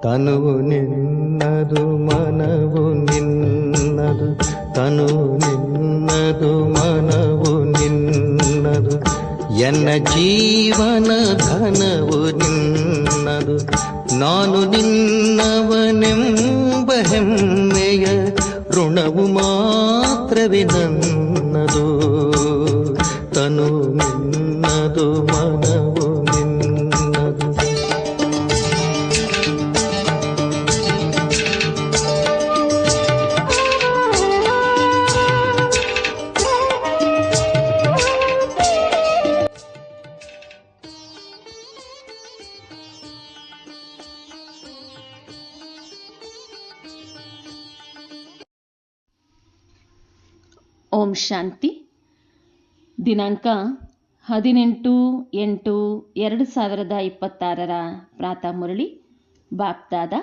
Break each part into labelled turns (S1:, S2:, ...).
S1: ತನುವು ನಿನ್ನದು ಮನವು ನಿನ್ನದು, ತನುವು ನಿನ್ನದು ಮನವು ನಿನ್ನದು, ಎನ್ನ ಜೀವನ ಧನವು ನಿನ್ನದು. ನಾನು ನಿನ್ನವನೆಂಬ ಹೆಮ್ಮೆಯ ಋಣವು ಮಾತ್ರವೇ ನನ್ನದು. ತನು ನಿನ್ನದು ಮನವು ನಿನ್ನದು.
S2: ಓಂ ಶಾಂತಿ. ದಿನಾಂಕ 18/8/2026 ಪ್ರಾತಃ ಮುರಳಿ ಬಾಪ್ದಾದ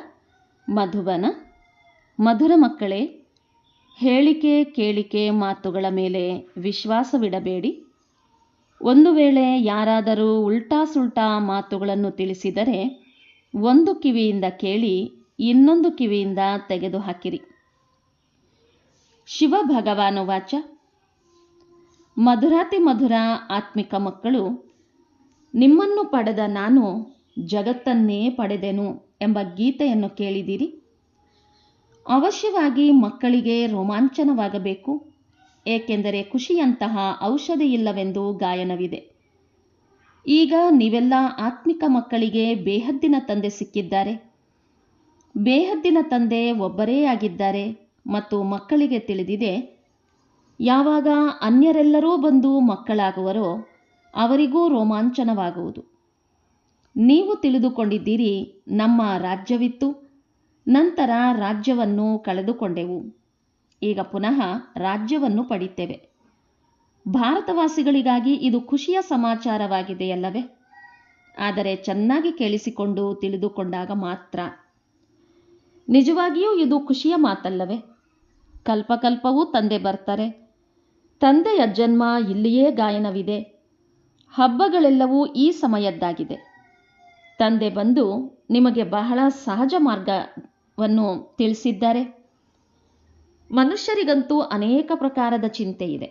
S2: ಮಧುಬನ. ಮಧುರ ಮಕ್ಕಳೇ, ಹೇಳಿಕೆ ಕೇಳಿಕೆ ಮಾತುಗಳ ಮೇಲೆ ವಿಶ್ವಾಸವಿಡಬೇಡಿ. ಒಂದು ವೇಳೆ ಯಾರಾದರೂ ಉಲ್ಟಾ ಸುಲ್ಟಾ ಮಾತುಗಳನ್ನು ತಿಳಿಸಿದರೆ ಒಂದು ಕಿವಿಯಿಂದ ಕೇಳಿ ಇನ್ನೊಂದು ಕಿವಿಯಿಂದ ತೆಗೆದುಹಾಕಿರಿ. ಶಿವ ಭಗವಾನು ವಾಚ: ಮಧುರಾತಿ ಮಧುರ ಆತ್ಮಿಕ ಮಕ್ಕಳು, ನಿಮ್ಮನ್ನು ಪಡೆದ ನಾನು ಜಗತ್ತನ್ನೇ ಪಡೆದೆನು ಎಂಬ ಗೀತೆಯನ್ನು ಕೇಳಿದಿರಿ. ಅವಶ್ಯವಾಗಿ ಮಕ್ಕಳಿಗೆ ರೋಮಾಂಚನವಾಗಬೇಕು, ಏಕೆಂದರೆ ಖುಷಿಯಂತಹ ಔಷಧಿ ಇಲ್ಲವೆಂದು ಗಾಯನವಿದೆ. ಈಗ ನೀವೆಲ್ಲ ಆತ್ಮಿಕ ಮಕ್ಕಳಿಗೆ ಬೇಹದ್ದಿನ ತಂದೆ ಸಿಕ್ಕಿದ್ದಾರೆ. ಬೇಹದ್ದಿನ ತಂದೆ ಒಬ್ಬರೇ ಆಗಿದ್ದಾರೆ ಮತ್ತು ಮಕ್ಕಳಿಗೆ ತಿಳಿದಿದೆ, ಯಾವಾಗ ಅನ್ಯರೆಲ್ಲರೂ ಬಂದು ಮಕ್ಕಳಾಗುವರೋ ಅವರಿಗೂ ರೋಮಾಂಚನವಾಗುವುದು. ನೀವು ತಿಳಿದುಕೊಂಡಿದ್ದೀರಿ, ನಮ್ಮ ರಾಜ್ಯವಿತ್ತು, ನಂತರ ರಾಜ್ಯವನ್ನು ಕಳೆದುಕೊಂಡೆವು, ಈಗ ಪುನಃ ರಾಜ್ಯವನ್ನು ಪಡಿತೇವೆ. ಭಾರತವಾಸಿಗಳಿಗಾಗಿ ಇದು ಖುಷಿಯ ಸಮಾಚಾರವಾಗಿದೆಯಲ್ಲವೇ? ಆದರೆ ಚೆನ್ನಾಗಿ ಕೇಳಿಸಿಕೊಂಡು ತಿಳಿದುಕೊಂಡಾಗ ಮಾತ್ರ. ನಿಜವಾಗಿಯೂ ಇದು ಖುಷಿಯ ಮಾತಲ್ಲವೇ? ಕಲ್ಪಕಲ್ಪವೂ ತಂದೆ ಬರ್ತಾರೆ. ತಂದೆಯ ಜನ್ಮ ಇಲ್ಲಿಯೇ ಗಾಯನವಿದೆ. ಹಬ್ಬಗಳೆಲ್ಲವೂ ಈ ಸಮಯದ್ದಾಗಿದೆ. ತಂದೆ ಬಂದು ನಿಮಗೆ ಬಹಳ ಸಹಜ ಮಾರ್ಗವನ್ನು ತಿಳಿಸಿದ್ದಾರೆ. ಮನುಷ್ಯರಿಗಂತೂ ಅನೇಕ ಪ್ರಕಾರದ ಚಿಂತೆ ಇದೆ.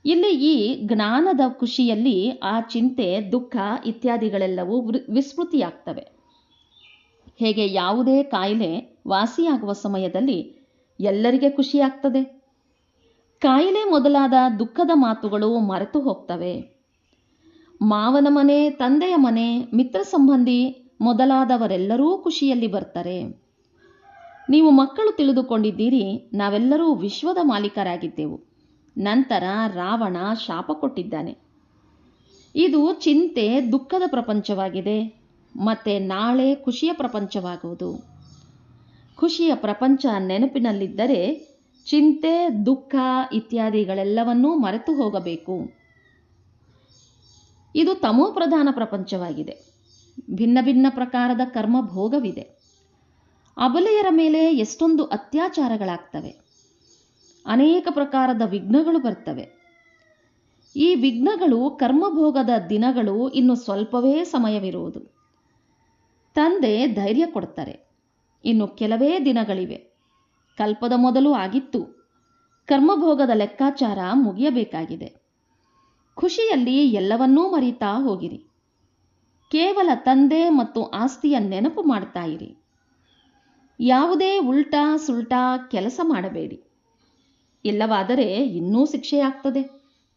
S2: ಇಲ್ಲಿ ಈ ಜ್ಞಾನದ ಖುಷಿಯಲ್ಲಿ ಆ ಚಿಂತೆ, ದುಃಖ ಇತ್ಯಾದಿಗಳೆಲ್ಲವೂ ವಿಸ್ಮೃತಿಯಾಗ್ತವೆ. ಹೇಗೆ ಯಾವುದೇ ಕಾಯಿಲೆ ವಾಸಿಯಾಗುವ ಸಮಯದಲ್ಲಿ ಎಲ್ಲರಿಗೆ ಖುಷಿಯಾಗ್ತದೆ, ಕಾಯಿಲೆ ಮೊದಲಾದ ದುಃಖದ ಮಾತುಗಳು ಮರೆತು ಹೋಗ್ತವೆ. ಮಾವನ ಮನೆ, ತಂದೆಯ ಮನೆ, ಮಿತ್ರ ಸಂಬಂಧಿ ಮೊದಲಾದವರೆಲ್ಲರೂ ಖುಷಿಯಲ್ಲಿ ಬರ್ತಾರೆ. ನೀವು ಮಕ್ಕಳು ತಿಳಿದುಕೊಂಡಿದ್ದೀರಿ, ನಾವೆಲ್ಲರೂ ವಿಶ್ವದ ಮಾಲೀಕರಾಗಿದ್ದೆವು. ನಂತರ ರಾವಣ ಶಾಪ ಕೊಟ್ಟಿದ್ದಾನೆ. ಇದು ಚಿಂತೆ, ದುಃಖದ ಪ್ರಪಂಚವಾಗಿದೆ. ಮತ್ತೆ ನಾಳೆ ಖುಷಿಯ ಪ್ರಪಂಚವಾಗುವುದು. ಖುಷಿಯ ಪ್ರಪಂಚ ನೆನಪಿನಲ್ಲಿದ್ದರೆ ಚಿಂತೆ, ದುಃಖ ಇತ್ಯಾದಿಗಳೆಲ್ಲವನ್ನೂ ಮರೆತು ಹೋಗಬೇಕು. ಇದು ತಮೋ ಪ್ರಧಾನ ಪ್ರಪಂಚವಾಗಿದೆ. ಭಿನ್ನ ಭಿನ್ನ ಪ್ರಕಾರದ ಕರ್ಮ ಭೋಗವಿದೆ. ಅಬಲೆಯರ ಮೇಲೆ ಎಷ್ಟೊಂದು ಅತ್ಯಾಚಾರಗಳಾಗ್ತವೆ. ಅನೇಕ ಪ್ರಕಾರದ ವಿಘ್ನಗಳು ಬರ್ತವೆ. ಈ ವಿಘ್ನಗಳು ಕರ್ಮಭೋಗದ ದಿನಗಳು ಇನ್ನು ಸ್ವಲ್ಪವೇ ಸಮಯವಿರುವುದು. ತಂದೆ ಧೈರ್ಯ ಕೊಡ್ತಾರೆ. ಇನ್ನು ಕೆಲವೇ ದಿನಗಳಿವೆ. ಕಲ್ಪದ ಮೊದಲು ಆಗಿತ್ತು. ಕರ್ಮಭೋಗದ ಲೆಕ್ಕಾಚಾರ ಮುಗಿಯಬೇಕಾಗಿದೆ. ಖುಷಿಯಲ್ಲಿ ಎಲ್ಲವನ್ನೂ ಮರೀತಾ ಹೋಗಿರಿ. ಕೇವಲ ತಂದೆ ಮತ್ತು ಆಸ್ತಿಯ ನೆನಪು ಮಾಡ್ತಾ ಇರಿ. ಯಾವುದೇ ಉಲ್ಟಾ ಸುಲ್ಟಾ ಕೆಲಸ ಮಾಡಬೇಡಿ. ಇಲ್ಲವಾದರೆ ಇನ್ನೂ ಶಿಕ್ಷೆಯಾಗ್ತದೆ,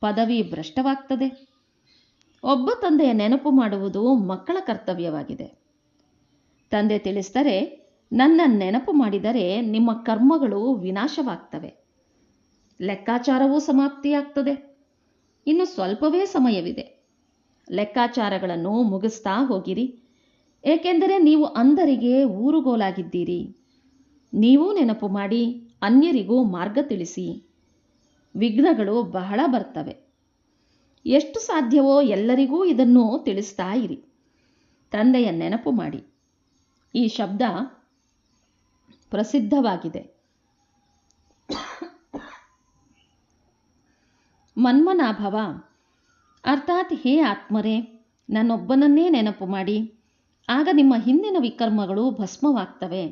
S2: ಪದವಿ ಭ್ರಷ್ಟವಾಗ್ತದೆ. ಒಬ್ಬ ತಂದೆಯ ನೆನಪು ಮಾಡುವುದು ಮಕ್ಕಳ ಕರ್ತವ್ಯವಾಗಿದೆ. ತಂದೆ ತಿಳಿಸ್ತಾರೆ, ನನ್ನ ನೆನಪು ಮಾಡಿದರೆ ನಿಮ್ಮ ಕರ್ಮಗಳು ವಿನಾಶವಾಗ್ತವೆ, ಲೆಕ್ಕಾಚಾರವೂ ಸಮಾಪ್ತಿಯಾಗ್ತದೆ. ಇನ್ನು ಸ್ವಲ್ಪವೇ ಸಮಯವಿದೆ. ಲೆಕ್ಕಾಚಾರಗಳನ್ನು ಮುಗಿಸ್ತಾ ಹೋಗಿರಿ. ಏಕೆಂದರೆ ನೀವು ಅಂಧರಿಗೆ ಊರುಗೋಲಾಗಿದ್ದೀರಿ. ನೀವೂ ನೆನಪು ಮಾಡಿ ಅನ್ಯರಿಗೂ ಮಾರ್ಗ ತಿಳಿಸಿ. ವಿಘ್ನಗಳು ಬಹಳ ಬರ್ತವೆ. ಎಷ್ಟು ಸಾಧ್ಯವೋ ಎಲ್ಲರಿಗೂ ಇದನ್ನು ತಿಳಿಸ್ತಾ ಇರಿ. ತಂದೆಯ ನೆನಪು ಮಾಡಿ. ಈ ಶಬ್ದ ಪ್ರಸಿದ್ಧವಾಗಿದೆ. ಮನ್ಮನಾಭವ ಅರ್ಥಾತ್ ಹೇ ಆತ್ಮರೇ, ನನ್ನೊಬ್ಬನನ್ನೇ ನೆನಪು ಮಾಡಿ ಆಗ ನಿಮ್ಮ ಹಿಂದಿನ ವಿಕರ್ಮಗಳು ಭಸ್ಮವಾಗ್ತವೆ.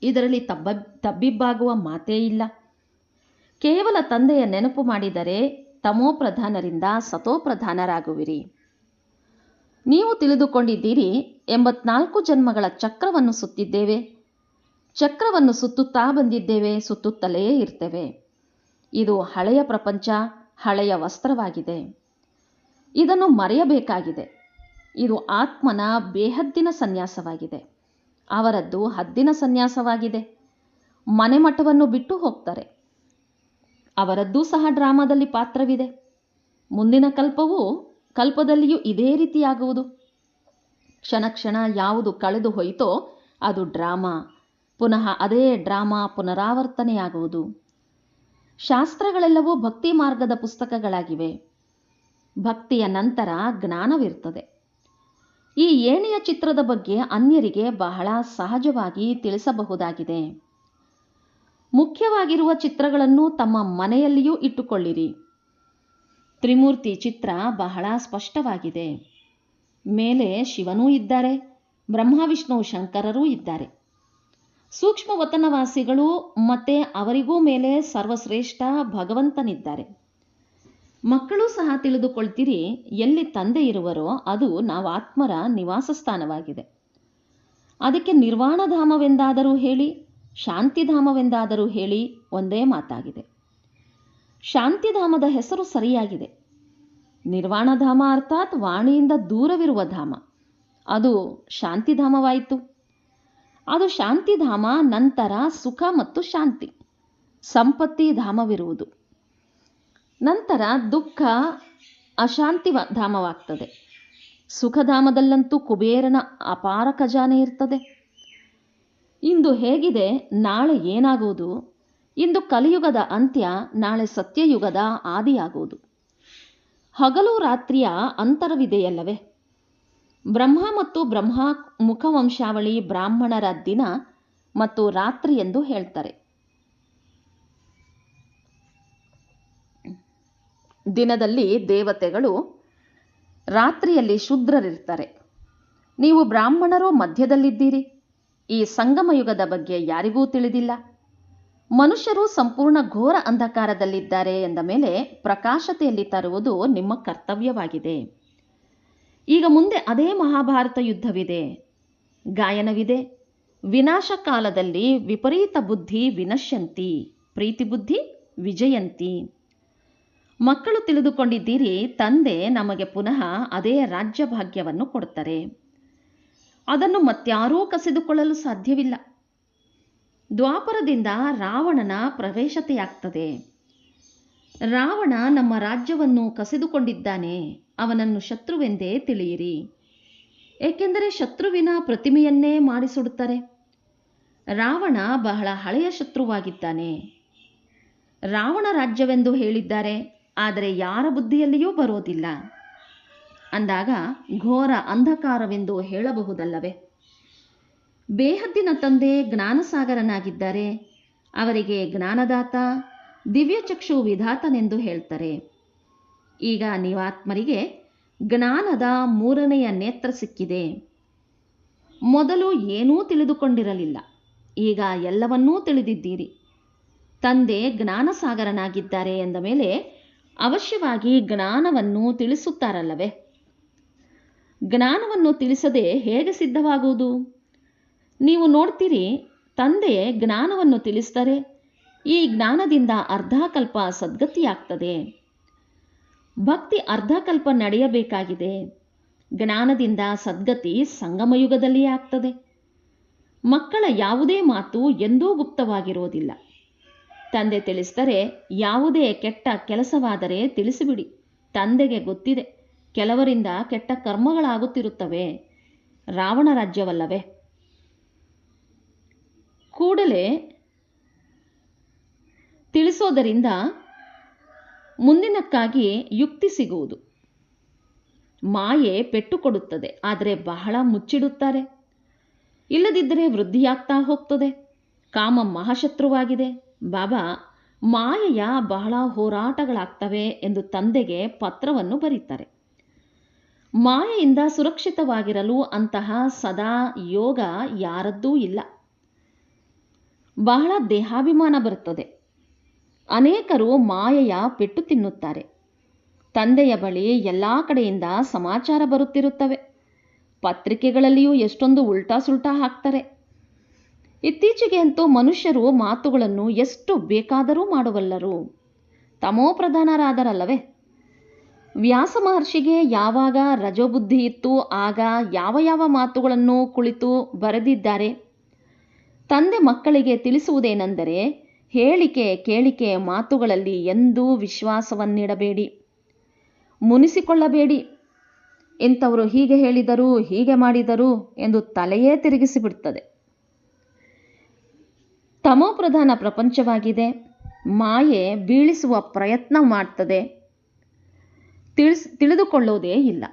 S2: ಇದರಲ್ಲಿ ತಬ್ಬಿಬ್ಬಾಗುವ ಮಾತೇ ಇಲ್ಲ. ಕೇವಲ ತಂದೆಯ ನೆನಪು ಮಾಡಿದರೆ ತಮೋಪ್ರಧಾನರಿಂದ ಸತೋಪ್ರಧಾನರಾಗುವಿರಿ. ನೀವು ತಿಳಿದುಕೊಂಡಿದ್ದೀರಿ 84 ಜನ್ಮಗಳ ಚಕ್ರವನ್ನು ಸುತ್ತಿದ್ದೇವೆ, ಚಕ್ರವನ್ನು ಸುತ್ತುತ್ತಾ ಬಂದಿದ್ದೇವೆ, ಸುತ್ತುತ್ತಲೇ ಇರ್ತೇವೆ. ಇದು ಹಳೆಯ ಪ್ರಪಂಚ, ಹಳೆಯ ವಸ್ತ್ರವಾಗಿದೆ. ಇದನ್ನು ಮರೆಯಬೇಕಾಗಿದೆ. ಇದು ಆತ್ಮನ ಬೇಹದ್ದಿನ ಸನ್ಯಾಸವಾಗಿದೆ. ಅವರದ್ದು ಹದ್ದಿನ ಸನ್ಯಾಸವಾಗಿದೆ. ಮನೆ ಮಠವನ್ನು ಬಿಟ್ಟು ಹೋಗ್ತಾರೆ. ಅವರದ್ದೂ ಸಹ ಡ್ರಾಮಾದಲ್ಲಿ ಪಾತ್ರವಿದೆ. ಮುಂದಿನ ಕಲ್ಪದಲ್ಲಿಯೂ ಇದೇ ರೀತಿಯಾಗುವುದು. ಕ್ಷಣ ಕ್ಷಣ ಯಾವುದು ಕಳೆದು ಹೋಯಿತೋ ಅದು ಡ್ರಾಮಾ, ಪುನಃ ಅದೇ ಡ್ರಾಮಾ ಪುನರಾವರ್ತನೆಯಾಗುವುದು. ಶಾಸ್ತ್ರಗಳೆಲ್ಲವೂ ಭಕ್ತಿ ಮಾರ್ಗದ ಪುಸ್ತಕಗಳಾಗಿವೆ. ಭಕ್ತಿಯ ನಂತರ ಜ್ಞಾನವಿರ್ತದೆ. ಈ ಏಣಿಯ ಚಿತ್ರದ ಬಗ್ಗೆ ಅನ್ಯರಿಗೆ ಬಹಳ ಸಹಜವಾಗಿ ತಿಳಿಸಬಹುದಾಗಿದೆ. ಮುಖ್ಯವಾಗಿರುವ ಚಿತ್ರಗಳನ್ನು ತಮ್ಮ ಮನೆಯಲ್ಲಿಯೂ ಇಟ್ಟುಕೊಳ್ಳಿರಿ. ತ್ರಿಮೂರ್ತಿ ಚಿತ್ರ ಬಹಳ ಸ್ಪಷ್ಟವಾಗಿದೆ. ಮೇಲೆ ಶಿವನೂ ಇದ್ದಾರೆ, ಬ್ರಹ್ಮ ವಿಷ್ಣು ಶಂಕರರೂ ಇದ್ದಾರೆ. ಸೂಕ್ಷ್ಮ ವತನವಾಸಿಗಳು ಮತ್ತೆ ಅವರಿಗೂ ಮೇಲೆ ಸರ್ವಶ್ರೇಷ್ಠ ಭಗವಂತನಿದ್ದಾರೆ. ಮಕ್ಕಳು ಸಹ ತಿಳಿದುಕೊಳ್ತೀರಿ, ಎಲ್ಲಿ ತಂದೆ ಇರುವರೋ ಅದು ನಾವು ಆತ್ಮರ ನಿವಾಸ ಸ್ಥಾನವಾಗಿದೆ. ಅದಕ್ಕೆ ನಿರ್ವಾಣಧಾಮವೆಂದಾದರೂ ಹೇಳಿ, ಶಾಂತಿಧಾಮವೆಂದಾದರೂ ಹೇಳಿ, ಒಂದೇ ಮಾತಾಗಿದೆ. ಶಾಂತಿಧಾಮದ ಹೆಸರು ಸರಿಯಾಗಿದೆ. ನಿರ್ವಾಣಧಾಮ ಅರ್ಥಾತ್ ವಾಣಿಯಿಂದ ದೂರವಿರುವ ಧಾಮ, ಅದು ಶಾಂತಿಧಾಮವಾಯಿತು. ಅದು ಶಾಂತಿಧಾಮ. ನಂತರ ಸುಖ ಮತ್ತು ಶಾಂತಿ, ಸಂಪತ್ತಿ ಧಾಮವಿರುವುದು. ನಂತರ ದುಃಖ ಅಶಾಂತಿ ಧಾಮವಾಗ್ತದೆ. ಸುಖಧಾಮದಲ್ಲಂತೂ ಕುಬೇರನ ಅಪಾರ ಖಜಾನೆ ಇರ್ತದೆ. ಇಂದು ಹೇಗಿದೆ, ನಾಳೆ ಏನಾಗುವುದು? ಇಂದು ಕಲಿಯುಗದ ಅಂತ್ಯ, ನಾಳೆ ಸತ್ಯಯುಗದ ಆದಿಯಾಗುವುದು. ಹಗಲು ರಾತ್ರಿಯ ಅಂತರವಿದೆಯಲ್ಲವೇ? ಬ್ರಹ್ಮ ಮತ್ತು ಬ್ರಹ್ಮ ಮುಖವಂಶಾವಳಿ ಬ್ರಾಹ್ಮಣರ ದಿನ ಮತ್ತು ರಾತ್ರಿ ಎಂದು ಹೇಳ್ತಾರೆ. ದಿನದಲ್ಲಿ ದೇವತೆಗಳು, ರಾತ್ರಿಯಲ್ಲಿ ಶೂದ್ರರಿರ್ತಾರೆ. ನೀವು ಬ್ರಾಹ್ಮಣರು ಮಧ್ಯದಲ್ಲಿದ್ದೀರಿ. ಈ ಸಂಗಮಯುಗದ ಬಗ್ಗೆ ಯಾರಿಗೂ ತಿಳಿದಿಲ್ಲ. ಮನುಷ್ಯರು ಸಂಪೂರ್ಣ ಘೋರ ಅಂಧಕಾರದಲ್ಲಿದ್ದಾರೆ ಎಂದ ಮೇಲೆ ಪ್ರಕಾಶತೆಯಲ್ಲಿ ತರುವುದು ನಿಮ್ಮ ಕರ್ತವ್ಯವಾಗಿದೆ. ಈಗ ಮುಂದೆ ಅದೇ ಮಹಾಭಾರತ ಯುದ್ಧವಿದೆ, ಗಾಯನವಿದೆ. ವಿನಾಶ ಕಾಲದಲ್ಲಿ ವಿಪರೀತ ಬುದ್ಧಿ ವಿನಶ್ಯಂತಿ, ಪ್ರೀತಿ ಬುದ್ಧಿ ವಿಜಯಂತಿ. ಮಕ್ಕಳು ತಿಳಿದುಕೊಂಡಿದ್ದೀರಿ, ತಂದೆ ನಮಗೆ ಪುನಃ ಅದೇ ರಾಜ್ಯ ಭಾಗ್ಯವನ್ನು ಕೊಡ್ತಾರೆ. ಅದನ್ನು ಮತ್ಯಾರೂ ಕಸಿದುಕೊಳ್ಳಲು ಸಾಧ್ಯವಿಲ್ಲ. ದ್ವಾಪರದಿಂದ ರಾವಣನ ಪ್ರವೇಶತೆಯಾಗ್ತದೆ. ರಾವಣ ನಮ್ಮ ರಾಜ್ಯವನ್ನು ಕಸಿದುಕೊಂಡಿದ್ದಾನೆ. ಅವನನ್ನು ಶತ್ರುವೆಂದೇ ತಿಳಿಯಿರಿ. ಏಕೆಂದರೆ ಶತ್ರುವಿನ ಪ್ರತಿಮೆಯನ್ನೇ ಮಾಡಿಸುಡುತ್ತಾರೆ. ರಾವಣ ಬಹಳ ಹಳೆಯ ಶತ್ರುವಾಗಿದ್ದಾನೆ. ರಾವಣ ರಾಜ್ಯವೆಂದು ಹೇಳಿದ್ದಾರೆ, ಆದರೆ ಯಾರ ಬುದ್ಧಿಯಲ್ಲಿಯೂ ಬರೋದಿಲ್ಲ. ಅಂದಾಗ ಘೋರ ಅಂಧಕಾರವೆಂದು ಹೇಳಬಹುದಲ್ಲವೇ? ಬೇಹದ್ದಿನ ತಂದೆ ಜ್ಞಾನಸಾಗರನಾಗಿದ್ದಾರೆ. ಅವರಿಗೆ ಜ್ಞಾನದಾತ, ದಿವ್ಯಚಕ್ಷು ವಿಧಾತನೆಂದು ಹೇಳ್ತಾರೆ. ಈಗ ನೀವಾತ್ಮರಿಗೆ ಜ್ಞಾನದ 3ನೆಯ ನೇತ್ರ ಸಿಕ್ಕಿದೆ. ಮೊದಲು ಏನೂ ತಿಳಿದುಕೊಂಡಿರಲಿಲ್ಲ, ಈಗ ಎಲ್ಲವನ್ನೂ ತಿಳಿದಿದ್ದೀರಿ. ತಂದೆ ಜ್ಞಾನಸಾಗರನಾಗಿದ್ದಾರೆ ಎಂದ ಮೇಲೆ ಅವಶ್ಯವಾಗಿ ಜ್ಞಾನವನ್ನು ತಿಳಿಸುತ್ತಾರಲ್ಲವೇ? ಜ್ಞಾನವನ್ನು ತಿಳಿಸದೆ ಹೇಗೆ ಸಿದ್ಧವಾಗುವುದು? ನೀವು ನೋಡ್ತೀರಿ, ತಂದೆ ಜ್ಞಾನವನ್ನು ತಿಳಿಸ್ತಾರೆ. ಈ ಜ್ಞಾನದಿಂದ ಅರ್ಧಕಲ್ಪ ಸದ್ಗತಿಯಾಗ್ತದೆ. ಭಕ್ತಿ ಅರ್ಧಕಲ್ಪ ನಡೆಯಬೇಕಾಗಿದೆ. ಜ್ಞಾನದಿಂದ ಸದ್ಗತಿ ಸಂಗಮಯುಗದಲ್ಲಿಯೇ ಆಗ್ತದೆ. ಮಕ್ಕಳ ಯಾವುದೇ ಮಾತು ಎಂದೂ ಗುಪ್ತವಾಗಿರೋದಿಲ್ಲ. ತಂದೆ ತಿಳಿಸ್ತಾರೆ, ಯಾವುದೇ ಕೆಟ್ಟ ಕೆಲಸವಾದರೆ ತಿಳಿಸಿಬಿಡಿ. ತಂದೆಗೆ ಗೊತ್ತಿದೆ, ಕೆಲವರಿಂದ ಕೆಟ್ಟ ಕರ್ಮಗಳಾಗುತ್ತಿರುತ್ತವೆ. ರಾವಣ ರಾಜ್ಯವಲ್ಲವೇ? ಕೂಡಲೇ ತಿಳಿಸೋದರಿಂದ ಮುಂದಿನಕ್ಕಾಗಿ ಯುಕ್ತಿ ಸಿಗುವುದು. ಮಾಯೆ ಪೆಟ್ಟು ಕೊಡುತ್ತದೆ, ಆದರೆ ಬಹಳ ಮುಚ್ಚಿಡುತ್ತಾರೆ. ಇಲ್ಲದಿದ್ದರೆ ವೃದ್ಧಿಯಾಗ್ತಾ ಹೋಗ್ತದೆ. ಕಾಮ ಮಹಾಶತ್ರುವಾಗಿದೆ. ಬಾಬಾ, ಮಾಯೆಯ ಬಹಳ ಹೋರಾಟಗಳಾಗ್ತವೆ ಎಂದು ತಂದೆಗೆ ಪತ್ರವನ್ನು ಬರೀತಾರೆ. ಮಾಯೆಯಿಂದ ಸುರಕ್ಷಿತವಾಗಿರಲು ಅಂತಹ ಸದಾ ಯೋಗ ಯಾರದ್ದೂ ಇಲ್ಲ. ಬಹಳ ದೇಹಾಭಿಮಾನ ಬರುತ್ತದೆ. ಅನೇಕರು ಮಾಯೆಯ ಪೆಟ್ಟು ತಿನ್ನುತ್ತಾರೆ. ತಂದೆಯ ಬಳಿ ಎಲ್ಲ ಕಡೆಯಿಂದ ಸಮಾಚಾರ ಬರುತ್ತಿರುತ್ತವೆ. ಪತ್ರಿಕೆಗಳಲ್ಲಿಯೂ ಎಷ್ಟೊಂದು ಉಲ್ಟಾ ಸುಲ್ಟಾ ಹಾಕ್ತಾರೆ. ಇತ್ತೀಚೆಗೆ ಅಂತೂ ಮನುಷ್ಯರು ಮಾತುಗಳನ್ನು ಎಷ್ಟು ಬೇಕಾದರೂ ಮಾಡಬಲ್ಲರು. ತಮೋಪ್ರಧಾನರಾದರಲ್ಲವೇ. ವ್ಯಾಸ ಮಹರ್ಷಿಗೆ ಯಾವಾಗ ರಜೋಬುದ್ಧಿ ಇತ್ತು ಆಗ ಯಾವ ಯಾವ ಮಾತುಗಳನ್ನು ಕುಳಿತು ಬರೆದಿದ್ದಾರೆ. ತಂದೆ ಮಕ್ಕಳಿಗೆ ತಿಳಿಸುವುದೇನೆಂದರೆ, ಹೇಳಿಕೆ ಕೇಳಿಕೆ ಮಾತುಗಳಲ್ಲಿ ಎಂದೂ ವಿಶ್ವಾಸವನ್ನಿಡಬೇಡಿ, ಮುನಿಸಿಕೊಳ್ಳಬೇಡಿ. ಇಂಥವರು ಹೀಗೆ ಹೇಳಿದರು, ಹೀಗೆ ಮಾಡಿದರು ಎಂದು ತಲೆಯೇ ತಿರುಗಿಸಿಬಿಡ್ತದೆ. ತಮೋಪ್ರಧಾನ ಪ್ರಪಂಚವಾಗಿದೆ. ಮಾಯೆ ಬೀಳಿಸುವ ಪ್ರಯತ್ನ ಮಾಡ್ತದೆ. ತಿಳಿದುಕೊಳ್ಳೋದೇ ಇಲ್ಲ.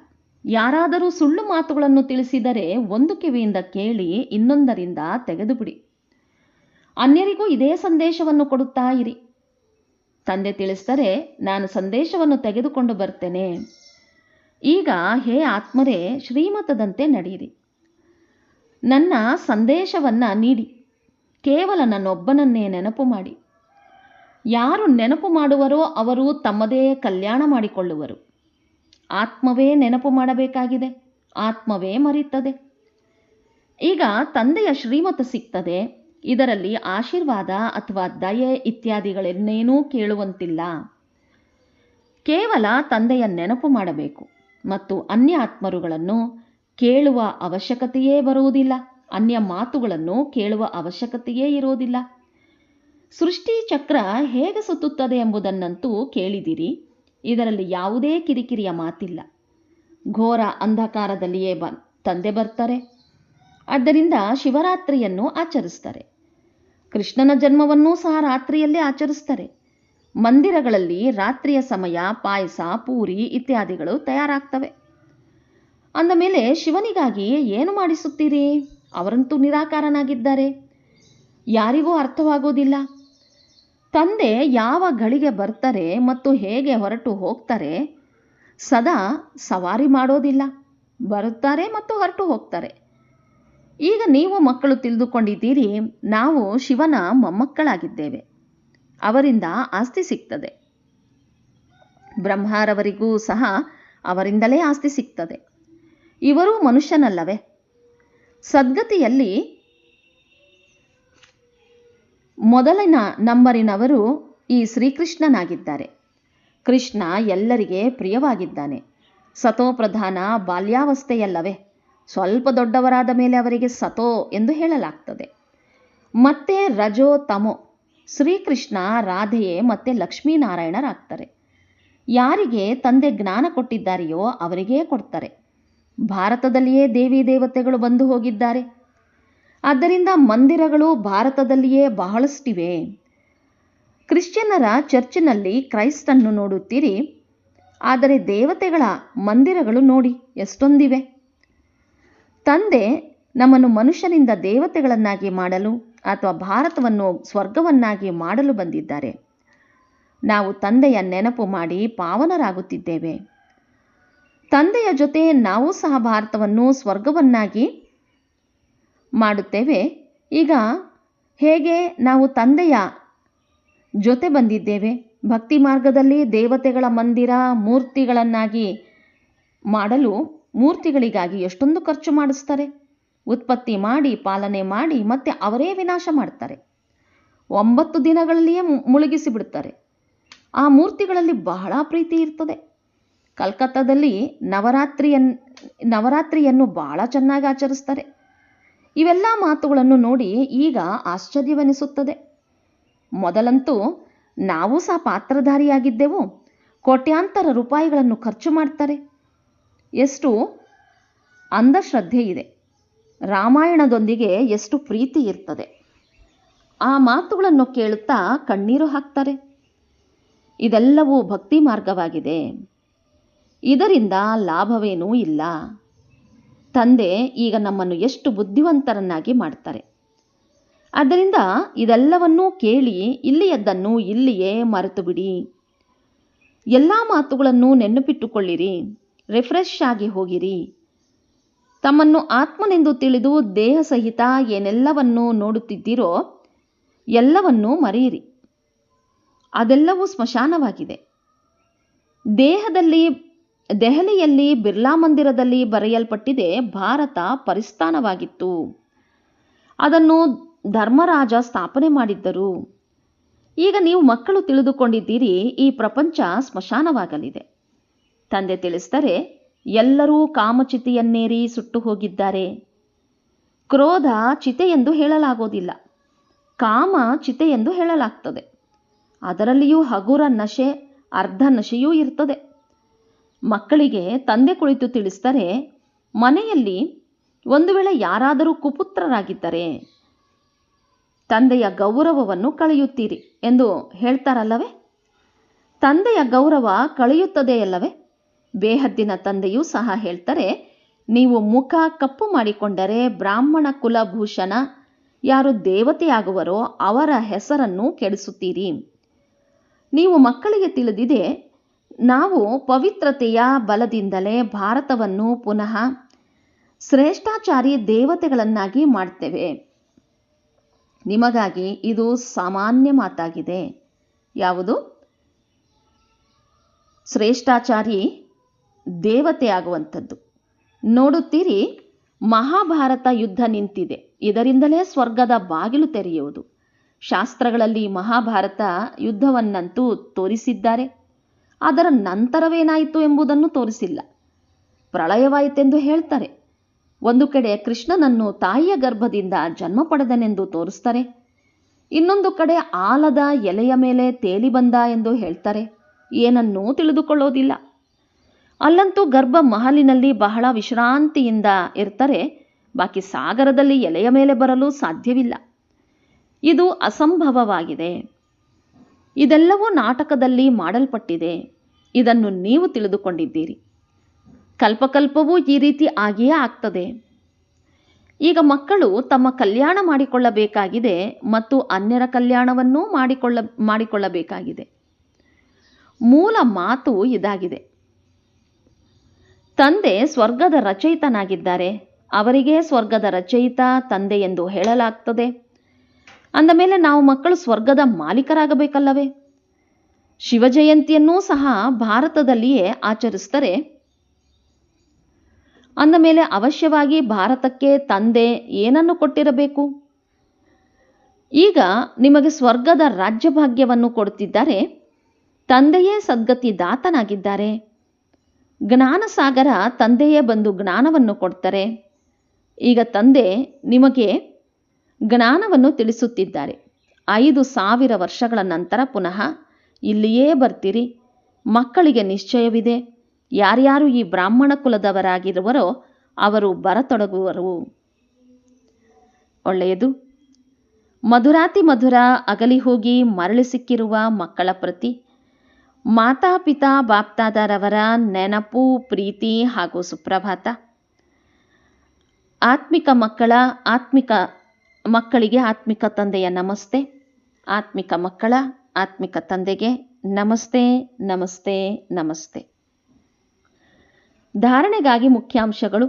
S2: ಯಾರಾದರೂ ಸುಳ್ಳು ಮಾತುಗಳನ್ನು ತಿಳಿಸಿದರೆ ಒಂದು ಕಿವಿಯಿಂದ ಕೇಳಿ ಇನ್ನೊಂದರಿಂದ ತೆಗೆದುಬಿಡಿ. ಅನ್ಯರಿಗೂ ಇದೇ ಸಂದೇಶವನ್ನು ಕೊಡುತ್ತಾ ಇರಿ. ತಂದೆ ತಿಳಿಸಿದರೆ ನಾನು ಸಂದೇಶವನ್ನು ತೆಗೆದುಕೊಂಡು ಬರ್ತೇನೆ. ಈಗ ಹೇ ಆತ್ಮರೇ, ಶ್ರೀಮತದಂತೆ ನಡೆಯಿರಿ. ನನ್ನ ಸಂದೇಶವನ್ನು ನೀಡಿ. ಕೇವಲ ನನ್ನೊಬ್ಬನನ್ನೇ ನೆನಪು ಮಾಡಿ. ಯಾರು ನೆನಪು ಮಾಡುವರೋ ಅವರು ತಮ್ಮದೇ ಕಲ್ಯಾಣ ಮಾಡಿಕೊಳ್ಳುವರು. ಆತ್ಮವೇ ನೆನಪು ಮಾಡಬೇಕಾಗಿದೆ. ಆತ್ಮವೇ ಮರೆಯುತ್ತದೆ. ಈಗ ತಂದೆಯ ಶ್ರೀಮತ ಸಿಗ್ತದೆ. ಇದರಲ್ಲಿ ಆಶೀರ್ವಾದ ಅಥವಾ ದಯೆ ಇತ್ಯಾದಿಗಳನ್ನೇನೂ ಕೇಳುವಂತಿಲ್ಲ. ಕೇವಲ ತಂದೆಯ ನೆನಪು ಮಾಡಬೇಕು ಮತ್ತು ಅನ್ಯ ಆತ್ಮರುಗಳನ್ನು ಕೇಳುವ ಅವಶ್ಯಕತೆಯೇ ಬರುವುದಿಲ್ಲ. ಅನ್ಯ ಮಾತುಗಳನ್ನು ಕೇಳುವ ಅವಶ್ಯಕತೆಯೇ ಇರುವುದಿಲ್ಲ. ಸೃಷ್ಟಿ ಚಕ್ರ ಹೇಗೆ ಸುತ್ತುತ್ತದೆ ಎಂಬುದನ್ನಂತೂ ಕೇಳಿದಿರಿ. ಇದರಲ್ಲಿ ಯಾವುದೇ ಕಿರಿಕಿರಿಯ ಮಾತಿಲ್ಲ. ಘೋರ ಅಂಧಕಾರದಲ್ಲಿಯೇ ತಂದೆ ಬರ್ತಾರೆ. ಆದ್ದರಿಂದ ಶಿವರಾತ್ರಿಯನ್ನು ಆಚರಿಸ್ತಾರೆ. ಕೃಷ್ಣನ ಜನ್ಮವನ್ನೂ ಸಹ ರಾತ್ರಿಯಲ್ಲೇ ಆಚರಿಸ್ತಾರೆ. ಮಂದಿರಗಳಲ್ಲಿ ರಾತ್ರಿಯ ಸಮಯ ಪಾಯಸ, ಪೂರಿ ಇತ್ಯಾದಿಗಳು ತಯಾರಾಗ್ತವೆ. ಅಂದ ಮೇಲೆ ಶಿವನಿಗಾಗಿ ಏನು ಮಾಡಿಸುತ್ತೀರಿ? ಅವರಂತೂ ನಿರಾಕಾರನಾಗಿದ್ದಾರೆ. ಯಾರಿಗೂ ಅರ್ಥವಾಗೋದಿಲ್ಲ. ತಂದೆ ಯಾವ ಗಳಿಗೆ ಬರ್ತಾರೆ ಮತ್ತು ಹೇಗೆ ಹೊರಟು ಹೋಗ್ತಾರೆ, ಸದಾ ಸವಾರಿ ಮಾಡೋದಿಲ್ಲ. ಬರುತ್ತಾರೆ ಮತ್ತು ಹೊರಟು ಹೋಗ್ತಾರೆ. ಈಗ ನೀವು ಮಕ್ಕಳು ತಿಳಿದುಕೊಂಡಿದ್ದೀರಿ, ನಾವು ಶಿವನ ಮೊಮ್ಮಕ್ಕಳಾಗಿದ್ದೇವೆ. ಅವರಿಂದ ಆಸ್ತಿ ಸಿಗ್ತದೆ. ಬ್ರಹ್ಮರವರಿಗೂ ಸಹ ಅವರಿಂದಲೇ ಆಸ್ತಿ ಸಿಗ್ತದೆ. ಇವರೂ ಮನುಷ್ಯನಲ್ಲವೇ? ಸದ್ಗತಿಯಲ್ಲಿ ಮೊದಲಿನ ನಂಬರಿನವರು ಈ ಶ್ರೀಕೃಷ್ಣನಾಗಿದ್ದಾರೆ. ಕೃಷ್ಣ ಎಲ್ಲರಿಗೆ ಪ್ರಿಯವಾಗಿದ್ದಾನೆ. ಸತೋಪ್ರಧಾನ ಬಾಲ್ಯಾವಸ್ಥೆಯಲ್ಲವೇ? ಸ್ವಲ್ಪ ದೊಡ್ಡವರಾದ ಮೇಲೆ ಅವರಿಗೆ ಸತೋ ಎಂದು ಹೇಳಲಾಗ್ತದೆ. ಮತ್ತೆ ರಜೋ ತಮೋ. ಶ್ರೀಕೃಷ್ಣ, ರಾಧೆಯೇ ಮತ್ತೆ ಲಕ್ಷ್ಮೀನಾರಾಯಣರಾಗ್ತಾರೆ. ಯಾರಿಗೆ ತಂದೆ ಜ್ಞಾನ ಕೊಟ್ಟಿದ್ದಾರೆಯೋ ಅವರಿಗೇ ಕೊಡ್ತಾರೆ. ಭಾರತದಲ್ಲಿಯೇ ದೇವಿ ದೇವತೆಗಳು ಬಂದು ಹೋಗಿದ್ದಾರೆ. ಆದ್ದರಿಂದ ಮಂದಿರಗಳು ಭಾರತದಲ್ಲಿಯೇ ಬಹಳಷ್ಟಿವೆ. ಕ್ರಿಶ್ಚಿಯನ್ನರ ಚರ್ಚಿನಲ್ಲಿ ಕ್ರೈಸ್ತನ್ನು ನೋಡುತ್ತೀರಿ, ಆದರೆ ದೇವತೆಗಳ ಮಂದಿರಗಳು ನೋಡಿ ಎಷ್ಟೊಂದಿವೆ. ತಂದೆ ನಮ್ಮನ್ನು ಮನುಷ್ಯನಿಂದ ದೇವತೆಗಳನ್ನಾಗಿ ಮಾಡಲು ಅಥವಾ ಭಾರತವನ್ನು ಸ್ವರ್ಗವನ್ನಾಗಿ ಮಾಡಲು ಬಂದಿದ್ದಾರೆ. ನಾವು ತಂದೆಯ ನೆನಪು ಮಾಡಿ ಪಾವನರಾಗುತ್ತಿದ್ದೇವೆ. ತಂದೆಯ ಜೊತೆ ನಾವು ಸಹ ಭಾರತವನ್ನು ಸ್ವರ್ಗವನ್ನಾಗಿ ಮಾಡುತ್ತೇವೆ. ಈಗ ಹೇಗೆ ನಾವು ತಂದೆಯ ಜೊತೆ ಬಂದಿದ್ದೇವೆ, ಭಕ್ತಿ ಮಾರ್ಗದಲ್ಲಿ ದೇವತೆಗಳ ಮಂದಿರ ಮೂರ್ತಿಗಳನ್ನಾಗಿ ಮಾಡಲು ಮೂರ್ತಿಗಳಿಗಾಗಿ ಎಷ್ಟೊಂದು ಖರ್ಚು ಮಾಡಿಸ್ತಾರೆ. ಉತ್ಪತ್ತಿ ಮಾಡಿ ಪಾಲನೆ ಮಾಡಿ ಮತ್ತೆ ಅವರೇ ವಿನಾಶ ಮಾಡ್ತಾರೆ. 9 ದಿನಗಳಲ್ಲಿಯೇ ಮುಳುಗಿಸಿ ಬಿಡ್ತಾರೆ. ಆ ಮೂರ್ತಿಗಳಲ್ಲಿ ಬಹಳ ಪ್ರೀತಿ ಇರ್ತದೆ. ಕಲ್ಕತ್ತಾದಲ್ಲಿ ನವರಾತ್ರಿಯನ್ನು ಬಹಳ ಚೆನ್ನಾಗಿ ಆಚರಿಸ್ತಾರೆ. ಇವೆಲ್ಲ ಮಾತುಗಳನ್ನು ನೋಡಿ ಈಗ ಆಶ್ಚರ್ಯವೆನಿಸುತ್ತದೆ. ಮೊದಲಂತೂ ನಾವು ಸಹ ಪಾತ್ರಧಾರಿಯಾಗಿದ್ದೆವು. ಕೋಟ್ಯಾಂತರ ರೂಪಾಯಿಗಳನ್ನು ಖರ್ಚು ಮಾಡ್ತಾರೆ. ಎಷ್ಟು ಅಂಧಶ್ರದ್ಧೆ ಇದೆ. ರಾಮಾಯಣದೊಂದಿಗೆ ಎಷ್ಟು ಪ್ರೀತಿ ಇರ್ತದೆ. ಆ ಮಾತುಗಳನ್ನು ಕೇಳುತ್ತಾ ಕಣ್ಣೀರು ಹಾಕ್ತಾರೆ. ಇದೆಲ್ಲವೂ ಭಕ್ತಿ ಮಾರ್ಗವಾಗಿದೆ. ಇದರಿಂದ ಲಾಭವೇನೂ ಇಲ್ಲ. ತಂದೆ ಈಗ ನಮ್ಮನ್ನು ಎಷ್ಟು ಬುದ್ಧಿವಂತರನ್ನಾಗಿ ಮಾಡ್ತಾರೆ. ಆದ್ದರಿಂದ ಇದೆಲ್ಲವನ್ನೂ ಕೇಳಿ ಇಲ್ಲಿಯದ್ದನ್ನು ಇಲ್ಲಿಯೇ ಮರೆತು ಬಿಡಿ. ಎಲ್ಲ ಮಾತುಗಳನ್ನು ನೆನಪಿಟ್ಟುಕೊಳ್ಳಿರಿ. ರಿಫ್ರೆಶ್ ಆಗಿ ಹೋಗಿರಿ. ತಮ್ಮನ್ನು ಆತ್ಮನೆಂದು ತಿಳಿದು ದೇಹ ಸಹಿತ ಏನೆಲ್ಲವನ್ನೂ ನೋಡುತ್ತಿದ್ದೀರೋ ಎಲ್ಲವನ್ನೂ ಮರೆಯಿರಿ. ಅದೆಲ್ಲವೂ ಸ್ಮಶಾನವಾಗಿದೆ. ದೆಹಲಿಯಲ್ಲಿ ಬಿರ್ಲಾ ಮಂದಿರದಲ್ಲಿ ಬರೆಯಲ್ಪಟ್ಟಿದೆ, ಭಾರತ ಪರಿಸ್ಥಾನವಾಗಿತ್ತು. ಅದನ್ನು ಧರ್ಮರಾಜ ಸ್ಥಾಪನೆ ಮಾಡಿದ್ದರು. ಈಗ ನೀವು ಮಕ್ಕಳು ತಿಳಿದುಕೊಂಡಿದ್ದೀರಿ, ಈ ಪ್ರಪಂಚ ಸ್ಮಶಾನವಾಗಲಿದೆ. ತಂದೆ ತಿಳಿಸ್ತಾರೆ, ಎಲ್ಲರೂ ಕಾಮಚಿತೆಯನ್ನೇರಿ ಸುಟ್ಟು ಹೋಗಿದ್ದಾರೆ. ಕ್ರೋಧ ಚಿತೆ ಎಂದು ಹೇಳಲಾಗೋದಿಲ್ಲ, ಕಾಮ ಚಿತೆ ಎಂದು ಹೇಳಲಾಗ್ತದೆ. ಅದರಲ್ಲಿಯೂ ಹಗುರ ನಶೆ, ಅರ್ಧ ನಶೆಯೂ ಇರ್ತದೆ. ಮಕ್ಕಳಿಗೆ ತಂದೆ ಕುಳಿತು ತಿಳಿಸ್ತಾರೆ, ಮನೆಯಲ್ಲಿ ಒಂದು ವೇಳೆ ಯಾರಾದರೂ ಕುಪುತ್ರರಾಗಿದ್ದರೆ ತಂದೆಯ ಗೌರವವನ್ನು ಕಳೆಯುತ್ತೀರಿ ಎಂದು ಹೇಳ್ತಾರಲ್ಲವೇ? ತಂದೆಯ ಗೌರವ ಕಳೆಯುತ್ತದೆಯಲ್ಲವೇ? ಬೇಹದ್ದಿನ ತಂದೆಯೂ ಸಹ ಹೇಳ್ತಾರೆ, ನೀವು ಮುಖ ಕಪ್ಪು ಮಾಡಿಕೊಂಡರೆ ಬ್ರಾಹ್ಮಣ ಕುಲಭೂಷಣ ಯಾರು ದೇವತೆಯಾಗುವರೋ ಅವರ ಹೆಸರನ್ನು ಕೆಡಿಸುತ್ತೀರಿ. ನೀವು ಮಕ್ಕಳಿಗೆ ತಿಳಿದಿದೆ, ನಾವು ಪವಿತ್ರತೆಯ ಬಲದಿಂದಲೇ ಭಾರತವನ್ನು ಪುನಃ ಶ್ರೇಷ್ಠಾಚಾರಿ ದೇವತೆಗಳನ್ನಾಗಿ ಮಾಡ್ತೇವೆ. ನಿಮಗಾಗಿ ಇದು ಸಾಮಾನ್ಯ ಮಾತಾಗಿದೆ. ಯಾವುದು? ಶ್ರೇಷ್ಠಾಚಾರಿ ದೇವತೆಯಾಗುವಂಥದ್ದು. ನೋಡುತ್ತೀರಿ, ಮಹಾಭಾರತ ಯುದ್ಧ ನಿಂತಿದೆ. ಇದರಿಂದಲೇ ಸ್ವರ್ಗದ ಬಾಗಿಲು ತೆರೆಯುವುದು. ಶಾಸ್ತ್ರಗಳಲ್ಲಿ ಮಹಾಭಾರತ ಯುದ್ಧವನ್ನಂತೂ ತೋರಿಸಿದ್ದಾರೆ. ಅದರ ನಂತರವೇನಾಯಿತು ಎಂಬುದನ್ನು ತೋರಿಸಿಲ್ಲ. ಪ್ರಳಯವಾಯಿತೆಂದು ಹೇಳ್ತಾರೆ. ಒಂದು ಕಡೆ ಕೃಷ್ಣನನ್ನು ತಾಯಿಯ ಗರ್ಭದಿಂದ ಜನ್ಮ ಪಡೆದನೆಂದು ತೋರಿಸ್ತಾರೆ. ಇನ್ನೊಂದು ಕಡೆ ಆಲದ ಎಲೆಯ ಮೇಲೆ ತೇಲಿ ಬಂದ ಎಂದು ಹೇಳ್ತಾರೆ. ಏನನ್ನೂ ತಿಳಿದುಕೊಳ್ಳೋದಿಲ್ಲ. ಅಲ್ಲಂತೂ ಗರ್ಭ ಮಹಲಿನಲ್ಲಿ ಬಹಳ ವಿಶ್ರಾಂತಿಯಿಂದ ಇರ್ತಾರೆ. ಬಾಕಿ ಸಾಗರದಲ್ಲಿ ಎಲೆಯ ಮೇಲೆ ಬರಲು ಸಾಧ್ಯವಿಲ್ಲ. ಇದು ಅಸಂಭವವಾಗಿದೆ. ಇದೆಲ್ಲವೂ ನಾಟಕದಲ್ಲಿ ಮಾಡಲ್ಪಟ್ಟಿದೆ. ಇದನ್ನು ನೀವು ತಿಳಿದುಕೊಂಡಿದ್ದೀರಿ. ಕಲ್ಪಕಲ್ಪವೂ ಈ ರೀತಿ ಆಗಿಯೇ ಆಗ್ತದೆ. ಈಗ ಮಕ್ಕಳು ತಮ್ಮ ಕಲ್ಯಾಣ ಮಾಡಿಕೊಳ್ಳಬೇಕಾಗಿದೆ ಮತ್ತು ಅನ್ಯರ ಕಲ್ಯಾಣವನ್ನೂ ಮಾಡಿಕೊಳ್ಳಬೇಕಾಗಿದೆ. ಮೂಲ ಮಾತು ಇದಾಗಿದೆ. ತಂದೆ ಸ್ವರ್ಗದ ರಚಯಿತನಾಗಿದ್ದಾರೆ. ಅವರಿಗೆ ಸ್ವರ್ಗದ ರಚಯಿತ ತಂದೆ ಎಂದು ಹೇಳಲಾಗ್ತದೆ. ಅಂದ ಮೇಲೆ ನಾವು ಮಕ್ಕಳು ಸ್ವರ್ಗದ ಮಾಲೀಕರಾಗಬೇಕಲ್ಲವೇ? ಶಿವಜಯಂತಿಯನ್ನೂ ಸಹ ಭಾರತದಲ್ಲಿಯೇ ಆಚರಿಸ್ತಾರೆ. ಅಂದ ಮೇಲೆ ಅವಶ್ಯವಾಗಿ ಭಾರತಕ್ಕೆ ತಂದೆ ಏನನ್ನು ಕೊಟ್ಟಿರಬೇಕು? ಈಗ ನಿಮಗೆ ಸ್ವರ್ಗದ ರಾಜ್ಯಭಾಗ್ಯವನ್ನು ಕೊಡುತ್ತಿದ್ದಾರೆ. ತಂದೆಯೇ ಸದ್ಗತಿ ದಾತನಾಗಿದ್ದಾರೆ. ಜ್ಞಾನಸಾಗರ ತಂದೆಯೇ ಬಂದು ಜ್ಞಾನವನ್ನು ಕೊಡ್ತಾರೆ. ಈಗ ತಂದೆ ನಿಮಗೆ ಜ್ಞಾನವನ್ನು ತಿಳಿಸುತ್ತಿದ್ದಾರೆ. 5000 ವರ್ಷಗಳ ನಂತರ ಪುನಃ ಇಲ್ಲಿಯೇ ಬರ್ತೀರಿ. ಮಕ್ಕಳಿಗೆ ನಿಶ್ಚಯವಿದೆ, ಯಾರ್ಯಾರು ಈ ಬ್ರಾಹ್ಮಣ ಕುಲದವರಾಗಿರುವರೋ ಅವರು ಬರತೊಡಗುವರು. ಒಳ್ಳೆಯದು. ಮಧುರಾತಿ ಮಧುರ ಅಗಲಿ ಹೋಗಿ ಮರಳಿ ಸಿಕ್ಕಿರುವ ಮಕ್ಕಳ ಪ್ರತಿ ಮಾತಾಪಿತಾ ಬಾಪ್ತಾದರವರ ನೆನಪು, ಪ್ರೀತಿ ಹಾಗೂ ಸುಪ್ರಭಾತ. ಮಕ್ಕಳಿಗೆ ಆತ್ಮಿಕ ತಂದೆಯ ನಮಸ್ತೆ. ಆತ್ಮಿಕ ಮಕ್ಕಳ ಆತ್ಮಿಕ ತಂದೆಗೆ ನಮಸ್ತೆ, ನಮಸ್ತೆ, ನಮಸ್ತೆ. ಧಾರಣೆಗಾಗಿ ಮುಖ್ಯಾಂಶಗಳು.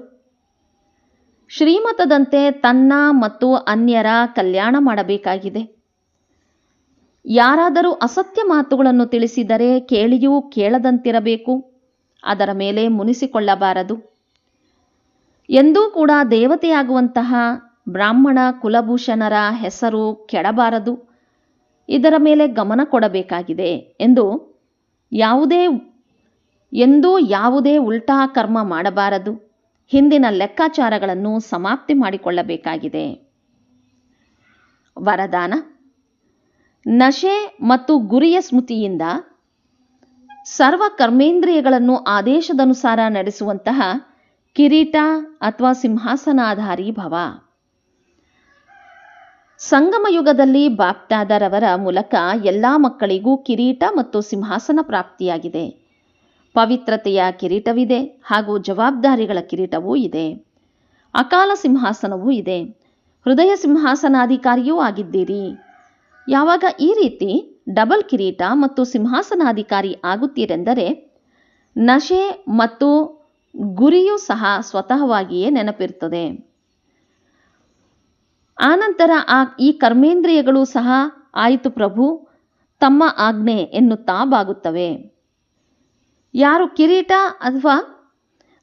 S2: ಶ್ರೀಮತದಂತೆ ತನ್ನ ಮತ್ತು ಅನ್ಯರ ಕಲ್ಯಾಣ ಮಾಡಬೇಕಾಗಿದೆ. ಯಾರಾದರೂ ಅಸತ್ಯ ಮಾತುಗಳನ್ನು ತಿಳಿಸಿದರೆ ಕೇಳಿಯೂ ಕೇಳದಂತಿರಬೇಕು. ಅದರ ಮೇಲೆ ಮುನಿಸಿಕೊಳ್ಳಬಾರದು. ಎಂದೂ ಕೂಡ ದೇವತೆಯಾಗುವಂತಹ ಬ್ರಾಹ್ಮಣ ಕುಲಭೂಷಣರ ಹೆಸರು ಕೆಡಬಾರದು. ಇದರ ಮೇಲೆ ಗಮನ ಕೊಡಬೇಕಾಗಿದೆ ಎಂದು ಯಾವುದೇ ಉಲ್ಟಾ ಕರ್ಮ ಮಾಡಬಾರದು. ಹಿಂದಿನ ಲೆಕ್ಕಾಚಾರಗಳನ್ನು ಸಮಾಪ್ತಿ ಮಾಡಿಕೊಳ್ಳಬೇಕಾಗಿದೆ. ವರದಾನ. ನಶೆ ಮತ್ತು ಗುರಿಯ ಸ್ಮೃತಿಯಿಂದ ಸರ್ವ ಕರ್ಮೇಂದ್ರಿಯಗಳನ್ನು ಆದೇಶದನುಸಾರ ನಡೆಸುವಂತಹ ಕಿರೀಟ ಅಥವಾ ಸಿಂಹಾಸನಾಧಾರಿ ಭವ. ಸಂಗಮ ಯುಗದಲ್ಲಿ ಬಾಪ್ದಾದರವರ ಮೂಲಕ ಎಲ್ಲ ಮಕ್ಕಳಿಗೂ ಕಿರೀಟ ಮತ್ತು ಸಿಂಹಾಸನ ಪ್ರಾಪ್ತಿಯಾಗಿದೆ. ಪವಿತ್ರತೆಯ ಕಿರೀಟವಿದೆ ಹಾಗೂ ಜವಾಬ್ದಾರಿಗಳ ಕಿರೀಟವೂ ಇದೆ. ಅಕಾಲ ಸಿಂಹಾಸನವೂ ಇದೆ. ಹೃದಯ ಸಿಂಹಾಸನಾಧಿಕಾರಿಯೂ ಆಗಿದ್ದೀರಿ. ಯಾವಾಗ ಈ ರೀತಿ ಡಬಲ್ ಕಿರೀಟ ಮತ್ತು ಸಿಂಹಾಸನಾಧಿಕಾರಿ ಆಗುತ್ತೀರೆಂದರೆ ನಶೆ ಮತ್ತು ಗುರಿಯೂ ಸಹ ಸ್ವತಃವಾಗಿಯೇ ನೆನಪಿರ್ತದೆ. ಆನಂತರ ಈ ಕರ್ಮೇಂದ್ರಿಯಗಳು ಸಹ ಆಯಿತು ಪ್ರಭು, ತಮ್ಮ ಆಜ್ಞೆ ಎನ್ನುತ್ತಾ ಬಾಗುತ್ತವೆ. ಯಾರು ಕಿರೀಟ ಅಥವಾ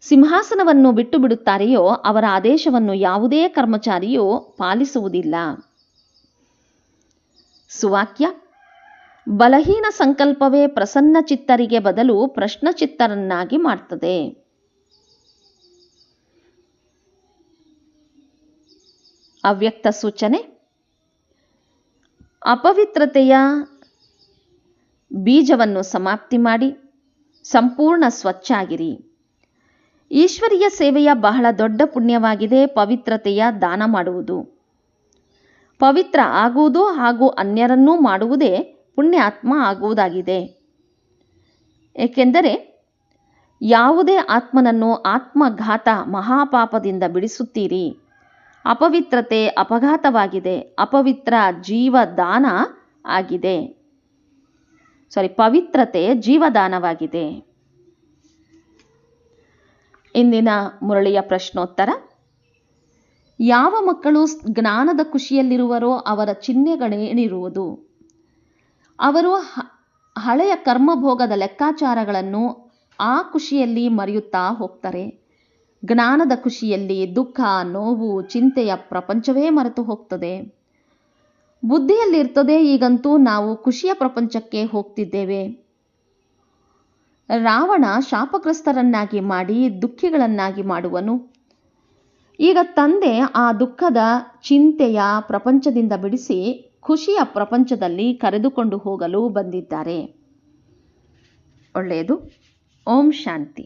S2: ಸಿಂಹಾಸನವನ್ನು ಬಿಟ್ಟು ಬಿಡುತ್ತಾರೆಯೋ ಅವರ ಆದೇಶವನ್ನು ಯಾವುದೇ ಕರ್ಮಚಾರಿಯೂ ಪಾಲಿಸುವುದಿಲ್ಲ. ಸುವಾಕ್ಯ: ಬಲಹೀನ ಸಂಕಲ್ಪವೇ ಪ್ರಸನ್ನ ಚಿತ್ತರಿಗೆ ಬದಲು ಪ್ರಶ್ನಚಿತ್ತರನ್ನಾಗಿ ಮಾಡ್ತದೆ. ಅವ್ಯಕ್ತ ಸೂಚನೆ: ಅಪವಿತ್ರತೆಯ ಬೀಜವನ್ನು ಸಮಾಪ್ತಿ ಮಾಡಿ ಸಂಪೂರ್ಣ ಸ್ವಚ್ಛ ಆಗಿರಿ. ಈಶ್ವರೀಯ ಸೇವೆಯ ಬಹಳ ದೊಡ್ಡ ಪುಣ್ಯವಾಗಿದೆ ಪವಿತ್ರತೆಯ ದಾನ ಮಾಡುವುದು. ಪವಿತ್ರ ಆಗುವುದು ಹಾಗೂ ಅನ್ಯರನ್ನೂ ಮಾಡುವುದೇ ಪುಣ್ಯಾತ್ಮ ಆಗುವುದಾಗಿದೆ. ಏಕೆಂದರೆ ಯಾವುದೇ ಆತ್ಮನನ್ನು ಆತ್ಮಘಾತ ಮಹಾಪಾಪದಿಂದ ಬಿಡಿಸುತ್ತೀರಿ. ಅಪವಿತ್ರತೆ ಅಪಘಾತವಾಗಿದೆ, ಅಪವಿತ್ರ ಜೀವದಾನ ಆಗಿದೆ. ಪವಿತ್ರತೆ ಜೀವದಾನವಾಗಿದೆ. ಇಂದಿನ ಮುರಳಿಯ ಪ್ರಶ್ನೋತ್ತರ: ಯಾವ ಮಕ್ಕಳು ಜ್ಞಾನದ ಖುಷಿಯಲ್ಲಿರುವರೋ ಅವರ ಚಿಹ್ನೆಗಳೇನಿರುವುದು? ಅವರು ಹಳೆಯ ಕರ್ಮಭೋಗದ ಲೆಕ್ಕಾಚಾರಗಳನ್ನು ಆ ಖುಷಿಯಲ್ಲಿ ಮರೆಯುತ್ತಾ ಹೋಗ್ತಾರೆ. ಜ್ಞಾನದ ಖುಷಿಯಲ್ಲಿ ದುಃಖ, ನೋವು, ಚಿಂತೆಯ ಪ್ರಪಂಚವೇ ಮರೆತು ಹೋಗ್ತದೆ. ಬುದ್ಧಿಯಲ್ಲಿರ್ತದೆ, ಈಗಂತೂ ನಾವು ಖುಷಿಯ ಪ್ರಪಂಚಕ್ಕೆ ಹೋಗ್ತಿದ್ದೇವೆ. ರಾವಣ ಶಾಪಗ್ರಸ್ತರನ್ನಾಗಿ ಮಾಡಿ ದುಃಖಿಗಳನ್ನಾಗಿ ಮಾಡುವನು. ಈಗ ತಂದೆ ಆ ದುಃಖದ ಚಿಂತೆಯ ಪ್ರಪಂಚದಿಂದ ಬಿಡಿಸಿ ಖುಷಿಯ ಪ್ರಪಂಚದಲ್ಲಿ ಕರೆದುಕೊಂಡು ಹೋಗಲು ಬಂದಿದ್ದಾರೆ. ಒಳ್ಳೆಯದು. ಓಂ ಶಾಂತಿ.